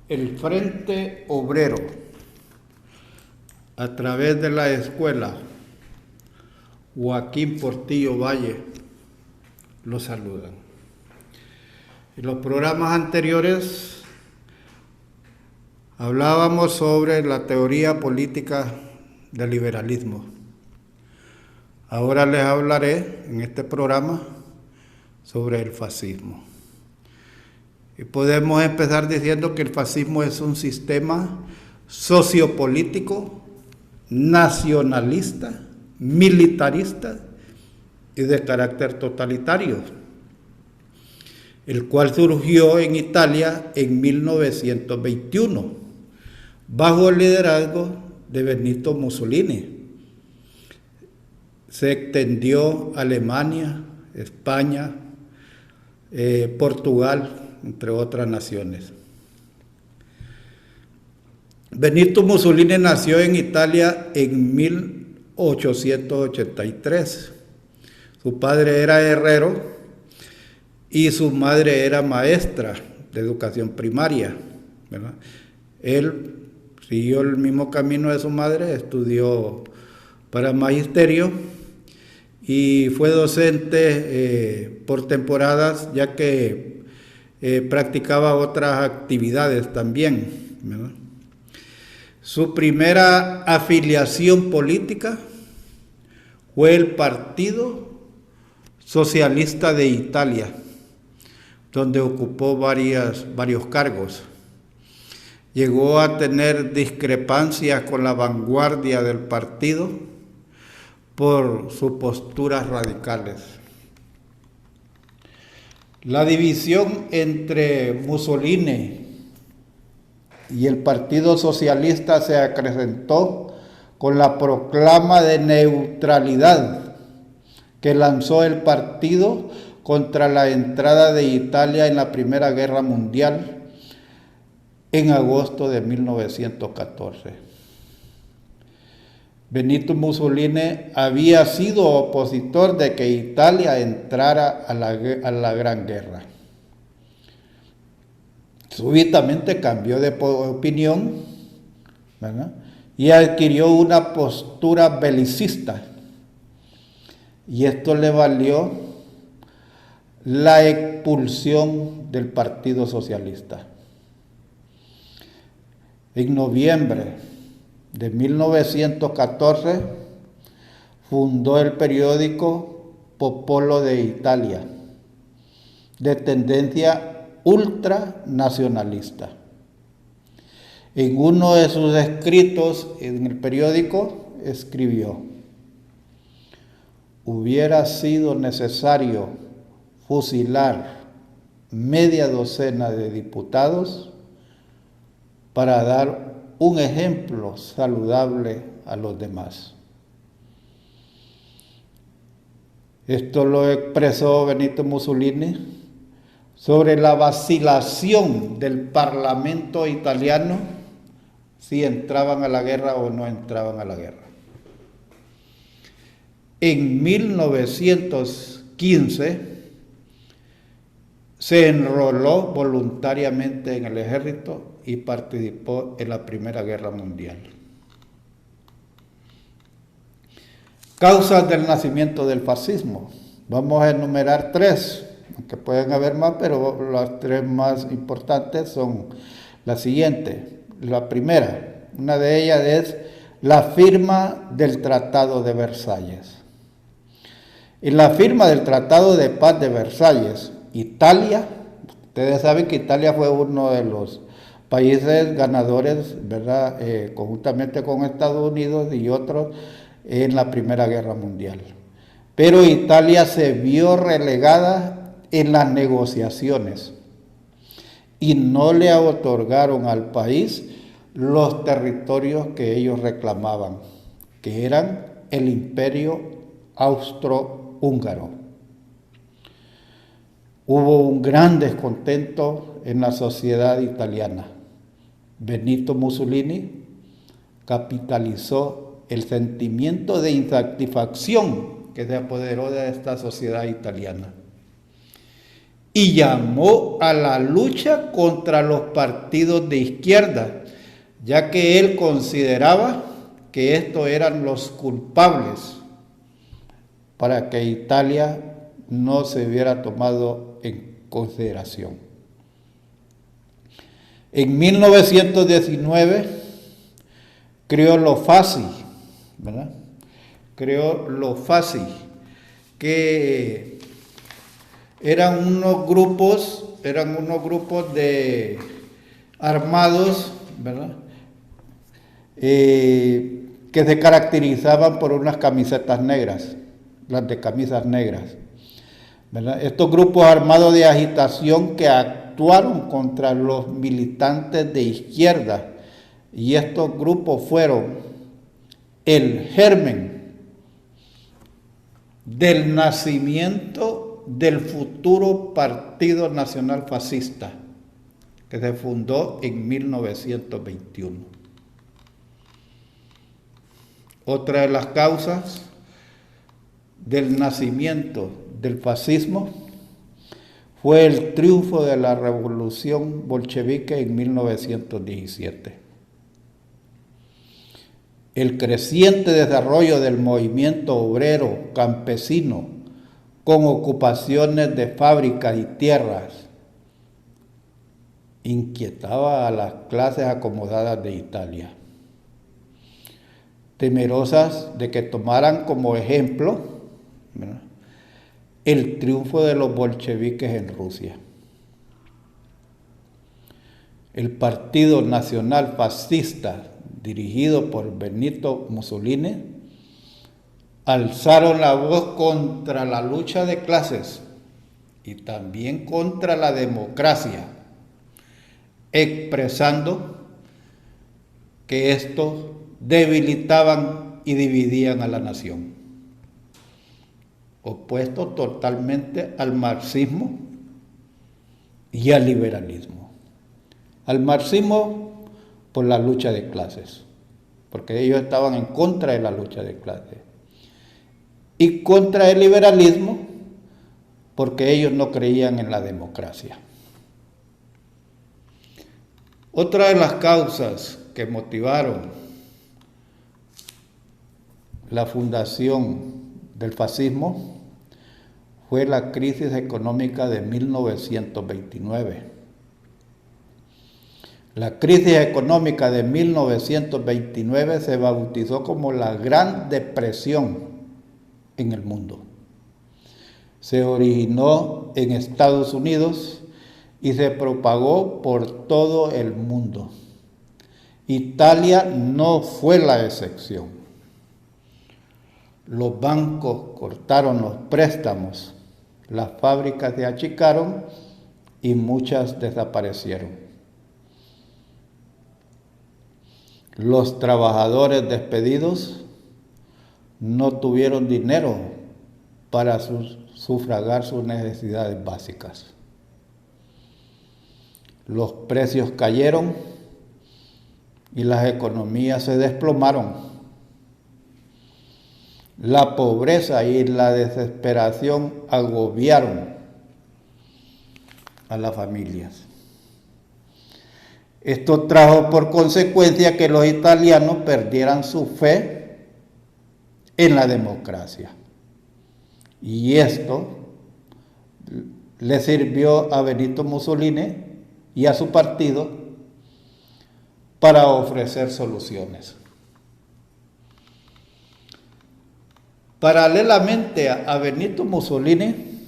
El Frente Obrero, a través de la escuela Joaquín Portillo Valle, los saludan. En los programas anteriores hablábamos sobre la teoría política del liberalismo. Ahora les hablaré en este programa sobre el fascismo. Y podemos empezar diciendo que el fascismo es un sistema sociopolítico, nacionalista, militarista y de carácter totalitario, el cual surgió en Italia en 1921, bajo el liderazgo de Benito Mussolini. Se extendió a Alemania, España, Portugal, entre otras naciones. Benito Mussolini nació en Italia en 1883. Su padre era herrero y su madre era maestra de educación primaria, ¿verdad? Él siguió el mismo camino de su madre, estudió para magisterio y fue docente por temporadas, ya que practicaba otras actividades también, ¿verdad? Su primera afiliación política fue el Partido Socialista de Italia, donde ocupó varios cargos. Llegó a tener discrepancias con la vanguardia del partido por sus posturas radicales. La división entre Mussolini y el Partido Socialista se acrecentó con la proclama de neutralidad que lanzó el partido contra la entrada de Italia en la Primera Guerra Mundial en agosto de 1914. Benito Mussolini había sido opositor de que Italia entrara a la Gran Guerra. Súbitamente cambió de opinión, ¿verdad? Y adquirió una postura belicista. Y esto le valió la expulsión del Partido Socialista. En noviembre de 1914 fundó el periódico Popolo de Italia, de tendencia ultranacionalista. En uno de sus escritos en el periódico escribió: hubiera sido necesario fusilar media docena de diputados para dar un ejemplo saludable a los demás. Esto lo expresó Benito Mussolini sobre la vacilación del Parlamento italiano, si entraban a la guerra o no entraban a la guerra. En 1915 se enroló voluntariamente en el ejército y participó en la Primera Guerra Mundial. Causas del nacimiento del fascismo. Vamos a enumerar tres, aunque pueden haber más, pero las tres más importantes son las siguientes. La primera, una de ellas es la firma del Tratado de Versalles. En la firma del Tratado de Paz de Versalles, Italia, ustedes saben que Italia fue uno de los países ganadores, ¿verdad? Conjuntamente con Estados Unidos y otros en la Primera Guerra Mundial. Pero Italia se vio relegada en las negociaciones y no le otorgaron al país los territorios que ellos reclamaban, que eran el Imperio Austrohúngaro. Hubo un gran descontento en la sociedad italiana. Benito Mussolini capitalizó el sentimiento de insatisfacción que se apoderó de esta sociedad italiana y llamó a la lucha contra los partidos de izquierda, ya que él consideraba que estos eran los culpables para que Italia no se hubiera tomado en consideración. En 1919 creó los FACI, ¿verdad? Creó los FACI, que eran unos grupos de armados, ¿verdad? Que se caracterizaban por unas camisetas negras, las de camisas negras, ¿verdad? Estos grupos armados de agitación que actuaron contra los militantes de izquierda, y estos grupos fueron el germen del nacimiento del futuro Partido Nacional Fascista, que se fundó en 1921. Otra de las causas del nacimiento del fascismo fue el triunfo de la revolución bolchevique en 1917. El creciente desarrollo del movimiento obrero campesino con ocupaciones de fábricas y tierras inquietaba a las clases acomodadas de Italia, temerosas de que tomaran como ejemplo, ¿verdad?, el triunfo de los bolcheviques en Rusia. El Partido Nacional Fascista, dirigido por Benito Mussolini, alzaron la voz contra la lucha de clases y también contra la democracia, expresando que estos debilitaban y dividían a la nación, opuesto totalmente al marxismo y al liberalismo. Al marxismo por la lucha de clases, porque ellos estaban en contra de la lucha de clases, y contra el liberalismo porque ellos no creían en la democracia. Otra de las causas que motivaron la fundación del fascismo fue la crisis económica de 1929. La crisis económica de 1929 se bautizó como la Gran Depresión en el mundo. Se originó en Estados Unidos y se propagó por todo el mundo. Italia no fue la excepción. Los bancos cortaron los préstamos, las fábricas se achicaron y muchas desaparecieron. Los trabajadores despedidos no tuvieron dinero para sufragar sus necesidades básicas. Los precios cayeron y las economías se desplomaron. La pobreza y la desesperación agobiaron a las familias. Esto trajo por consecuencia que los italianos perdieran su fe en la democracia. Y esto le sirvió a Benito Mussolini y a su partido para ofrecer soluciones. Paralelamente a Benito Mussolini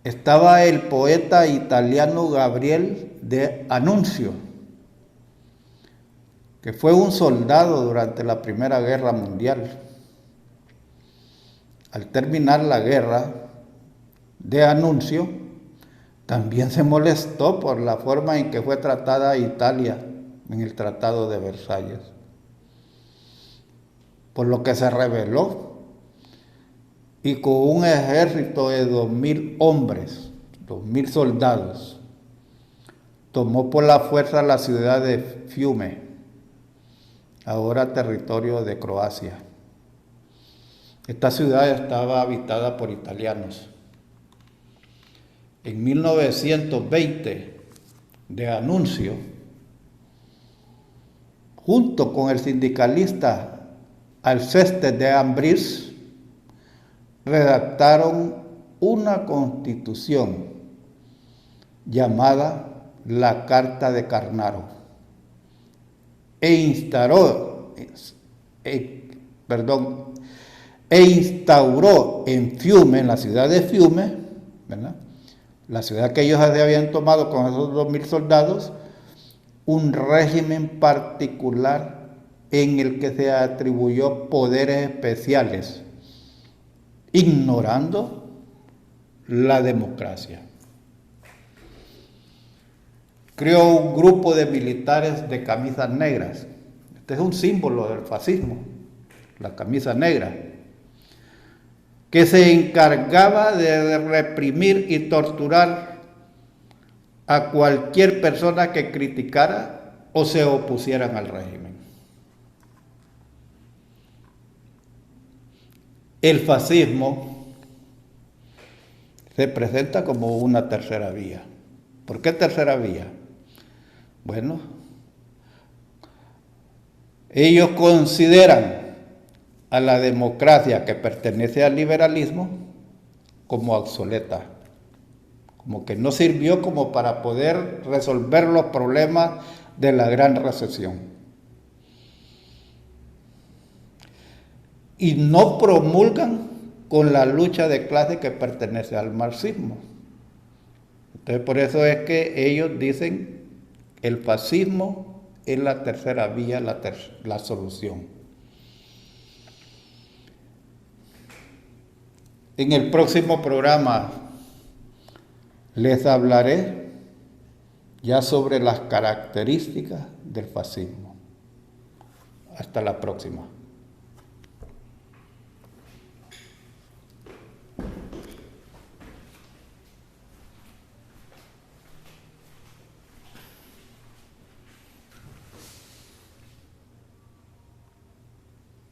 estaba el poeta italiano Gabriel D'Annunzio, que fue un soldado durante la Primera Guerra Mundial. Al terminar la guerra, D'Annunzio también se molestó por la forma en que fue tratada Italia en el Tratado de Versalles, por lo que se rebeló y con un ejército de 2.000 hombres, 2.000 soldados, tomó por la fuerza la ciudad de Fiume, ahora territorio de Croacia. Esta ciudad estaba habitada por italianos. en 1920 de Anuncio, junto con el sindicalista Alcestes de Ambrís, redactaron una constitución llamada la Carta de Carnaro e instauró en Fiume, en la ciudad de Fiume, ¿verdad?, la ciudad que ellos habían tomado con esos 2.000 soldados, un régimen particular en el que se atribuyó poderes especiales, ignorando la democracia. Creó un grupo de militares de camisas negras. Este es un símbolo del fascismo, la camisa negra, que se encargaba de reprimir y torturar a cualquier persona que criticara o se opusieran al régimen. El fascismo se presenta como una tercera vía. ¿Por qué tercera vía? Bueno, ellos consideran a la democracia que pertenece al liberalismo como obsoleta, como que no sirvió como para poder resolver los problemas de la gran recesión. Y no promulgan con la lucha de clase que pertenece al marxismo. Entonces, por eso es que ellos dicen el fascismo es la tercera vía, la solución. En el próximo programa les hablaré ya sobre las características del fascismo. Hasta la próxima.